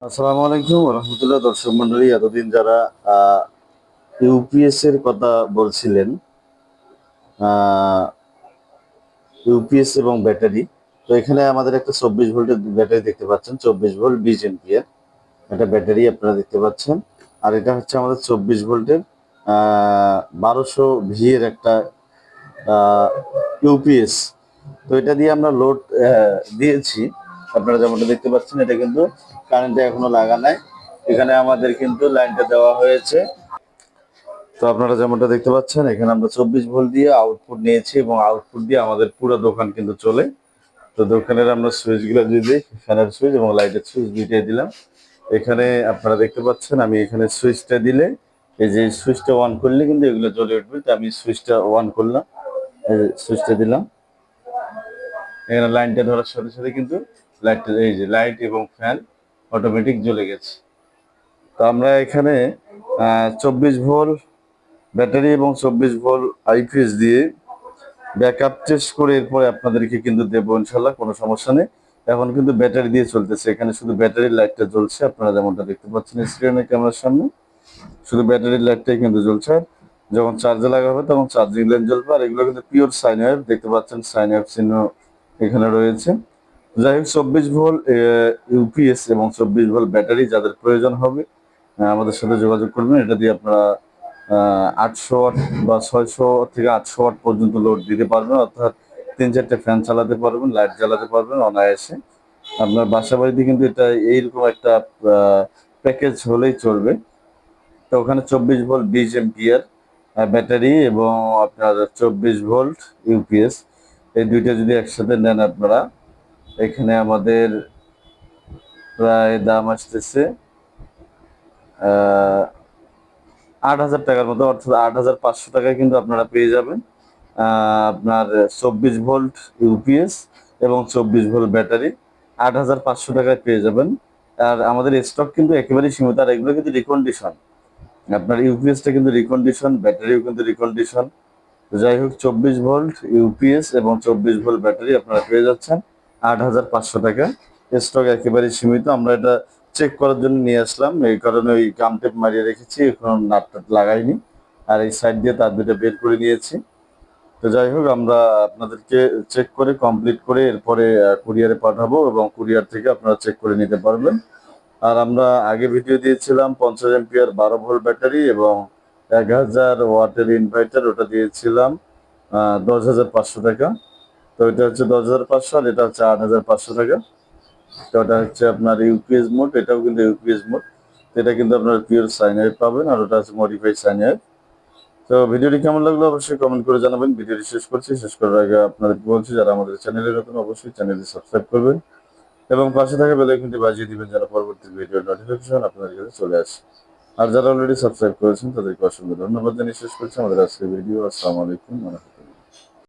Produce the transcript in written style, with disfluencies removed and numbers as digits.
আসসালামু আলাইকুম রহমতুল্লাহ। দর্শক মন্ডলী, এতদিন যারা ইউপিএস এর কথা বলছিলেন, ইউপিএস এবং ব্যাটারি, তো এখানে আমাদের একটা 24 ভোল্টের ব্যাটারি দেখতে পাচ্ছেন, 24 ভোল্ট 20 এমপিয়ার একটা ব্যাটারি আপনারা দেখতে পাচ্ছেন। আর এটা হচ্ছে আমাদের 24 ভোল্টের 1200 ভি এর একটা ইউপিএস। তো এটা দিয়ে আমরা লোড দিয়েছি। আপনারা যেমনটা দেখতে পাচ্ছেন, এটা কিন্তু কারেন্টে এখনো লাগা নাই। এখানে আমাদের কিন্তু লাইনটা দেওয়া হয়েছে। তো আপনারা যেমনটা দেখতে পাচ্ছেন, এখানে আমরা 24 ভোল্ট দিয়ে আউটপুট নিয়েছি এবং আউটপুট দিয়ে আমাদের পুরো দোকান কিন্তু চলে। তো দোকানের আমরা সুইচগুলো দিয়ে দিই, ফ্যানের সুইচ এবং লাইটের সুইচ দুইটাই দিলাম। এখানে আপনারা দেখতে পাচ্ছেন, আমি এখানে সুইচটা দিলে, এই যে সুইচটা অন করলে কিন্তু এগুলো জ্বলে উঠবে। তো আমি সুইচটা অন করলাম, এই যে সুইচটা দিলাম। এখানে লাইনটা ধরার সাথে সাথে কিন্তু লাইটটা, এই যে লাইট এবং ফ্যান অটোমেটিক জ্বলে গেছে। তো আমরা এখানে 24 ভোল্ট ব্যাটারি এবং 24 ভোল্ট আইপিএস দিয়ে ব্যাকআপ টেস্ট করে এরপরে আপনাদেরকে কিন্তু দেবো ইনশাল্লাহ, কোনো সমস্যা নেই। এখন কিন্তু ব্যাটারি দিয়ে চলতেছে, এখানে শুধু ব্যাটারির লাইটটা জ্বলছে। আপনারা যেমনটা দেখতে পাচ্ছেন স্ক্রিনে, ক্যামেরার সামনে শুধু ব্যাটারির লাইটটাই কিন্তু জ্বলছে। যখন চার্জে লাগা হবে তখন চার্জিং লাইট জ্বলবে। আর এগুলো কিন্তু পিওর সাইন ওয়েভ, দেখতে পাচ্ছেন সাইন ওয়েভ চিহ্ন এখানে রয়েছে। যাই হোক, 24 ভোল্ট ইউপিএস এবং 24 ভোল্ট ব্যাটারি যাদের প্রয়োজন হবে আমাদের সাথে যোগাযোগ করবেন। এটা দিয়ে আপনারা 800 ওয়াট বা 600 থেকে 800 ওয়াট পর্যন্ত লোড দিতে পারবেন, অর্থাৎ 3-4টে ফ্যান চালাতে পারবেন, লাইট জ্বালাতে পারবেন অনায়াসে। আপনার বাসা বাড়িতে কিন্তু এটা এইরকম একটা প্যাকেজ হলেই চলবে। তো ওখানে 24 ভোল্ট 20 এমপিয়ার ব্যাটারি এবং আপনার 24 ভোল্ট ইউপিএস, এই দুইটা যদি একসাথে নেন আপনারা, এখানে আমাদের প্রায় দাম আসতেছে 8,000 টাকার মতো, অর্থাৎ 8,500 টাকায় কিন্তু আপনারা পেয়ে যাবেন আপনার 24 ভোল্ট ইউপিএস এবং 24 ভোল্ট ব্যাটারি 8,500 টাকায় পেয়ে যাবেন। আর আমাদের স্টক কিন্তু একেবারেই সীমিত। আর এগুলো কিন্তু রিকন্ডিশন, আপনার ইউপিএসটা কিন্তু রিকন্ডিশন, ব্যাটারিও কিন্তু রিকন্ডিশন। যাই হোক, 24 ভোল্ট ইউপিএস এবং 24 ভোল্ট ব্যাটারি আপনারা পেয়ে যাচ্ছেন 8,500 টাকা। স্টক একেবারেই সীমিত। আমরা এটা চেক করার জন্য নিয়ে আসলাম, এই কারণে ওই গাম টেপ মারিয়ে রেখেছি, এখন নাট টাট লাগাইনি। আর এই সাইড দিয়ে তার দুটো বের করে নিয়েছি। তো যাই হোক, আমরা আপনাদেরকে চেক করে কমপ্লিট করে এরপরে কুরিয়ারে পাঠাবো এবং কুরিয়ার থেকে আপনারা চেক করে নিতে পারবেন। আর আমরা আগে ভিডিও দিয়েছিলাম 50 এমপিয়ার 12 ভোল্ট ব্যাটারি এবং 1000 ওয়াটের ইনভার্টার, ওটা দিয়েছিলাম 10,500 টাকা। তো এটা হচ্ছে 10,500 আর এটা হচ্ছে 8,500 টাকা। তো ওটা হচ্ছে আপনার ইউপিএস মোড, এটাও কিন্তু ইউপিএস মোড। এটা কিন্তু আপনার পিওর সাইন ওয়েভ পাবেন, আর ওটা হচ্ছে মডিফাইড সাইন ওয়েভ। তো ভিডিওটি কেমন লাগলো অবশ্যই কমেন্ট করে জানাবেন। ভিডিওটি শেষ করছি, শেষ করার আগে আপনাদের বলছি, যারা আমাদের চ্যানেলে নতুন অবশ্যই চ্যানেলটি সাবস্ক্রাইব করবেন এবং পাশে থাকা বেল আইকনটি বাজিয়ে দিবেন, যেন পরবর্তী ভিডিওর নোটিফিকেশন আপনাদের কাছে চলে আসে। আর যারা অলরেডি সাবস্ক্রাইব করেছেন তাদেরকে অসংখ্য ধন্যবাদ জানিয়ে শেষ করছি আমাদের আজকের ভিডিও। আসসালামু আলাইকুম।